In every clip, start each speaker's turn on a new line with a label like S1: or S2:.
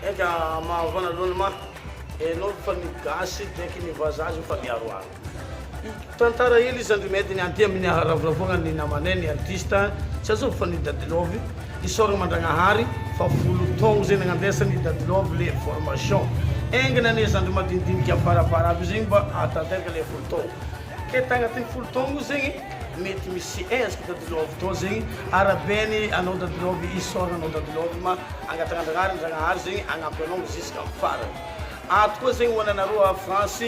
S1: Eka vonalohany ma anao fa ny gasy ndraiky ny vazazy fa miaroaro. Tantara hely izy andry mety ny anty amin'ny ravoravoana ny namanay ny artiste tsy azo fa ny Dadilovy isoragna Mandragnahary fa folo taogno zay nagnandesany Dadilovy le formation. Engana ane zandry madinidinika afarafara aby zegny mba atanteraka le folo taogno. Ke tagnatin'ny folo taogno zegny mety misy ezaka Dadilovy tô zegny arabeny anao Dadilovy isoragna anao Dadilovy ma agnatan'Andragnahary Andragnahary zegny agnampy anao jusqu'à farany. Ato koa zegny hoananareo à France,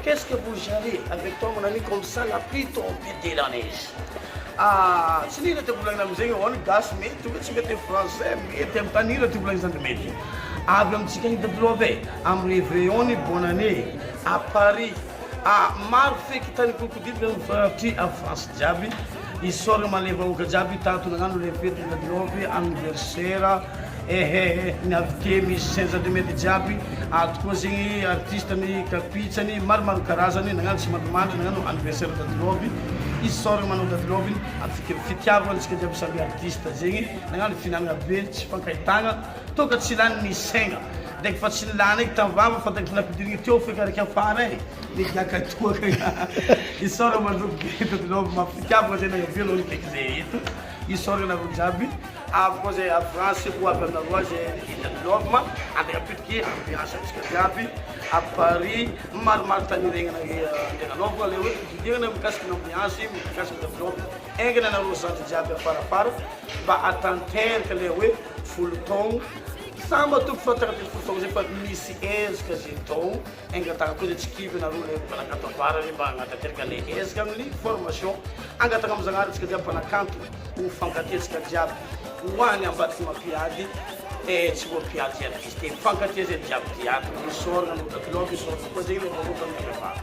S1: qu'est-ce que vous gérez avec toi mon ami comme ça la pluie tombée de la neige? Tsy nira ty volagna amizegny hoany gasy mety hoe tsy mety français mety amy tanira ty volagna zany mety. Avy amitsika ny Dadilovy amy réveillon ny bonne année à Paris. Maro feky tany krokodily ty à France jiaby isoragna maleva oka jiaby tato nagnano le fety ny Dadilovy anniversaire ny avike misy saint-Jean-de-Mety jiaby. Ato koa zegny artiste ny kapitsany maromaro karazany nagnano tsy mandrimandry nagnano anniversaire Dadilovy isoragna manao Dadilovy afika fitiavana antsika jiaby samy artiste zegny nagnano finanagna be tsy fankahitagna toka tsy lany ny saigna ndraiky fa tsy nilany eky tamivava fa ndraiky napidirigny teo feky araiky afara e migiaka toaka isoragna mandroko be Dadilovy mafitiavana zay nagnabe aloha nikeky zay eto isoragna nareo jiaby. Avy koa zay à France ho avy aminareo zay Dadilovy ma andega pitiky ambiance antsika jiaby à Paris maromaro tany regnana andegnanaovana le hoe fididignana mikasiky ny ambiance mikasiky Dadilovy engana nareo zandry jiaby afarafara mba atanteraka le hoe folo taogno samy atoko fatagnatin'ny folo taogno zay fa misy ezaka zay taogno engatagna koa zay tsy kivy nareo le mpanakatavarany mba agnatanteraka le ezaka amin'ny formation angatagna amy Zagnahary antsika jiaby mpanakanto ho fankatia jiaby hoany ambadiky mampiady tsy mampiady artiste fankatia zay jiaby jiaby isoragna anao Dadilovy isoragna koa zegny le vahoaka amin'ny avara.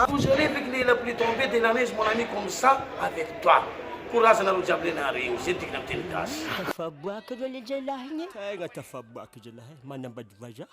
S1: Vous gérez avec la pluie tombée de la neige mon ami comme ça avec toi. Courage nareo jiaby le nareo zay tikina amy teny gasy.
S2: Tafaboaka reo le jalahy igny. Tegna tafaboaka jalahy manambady vaza.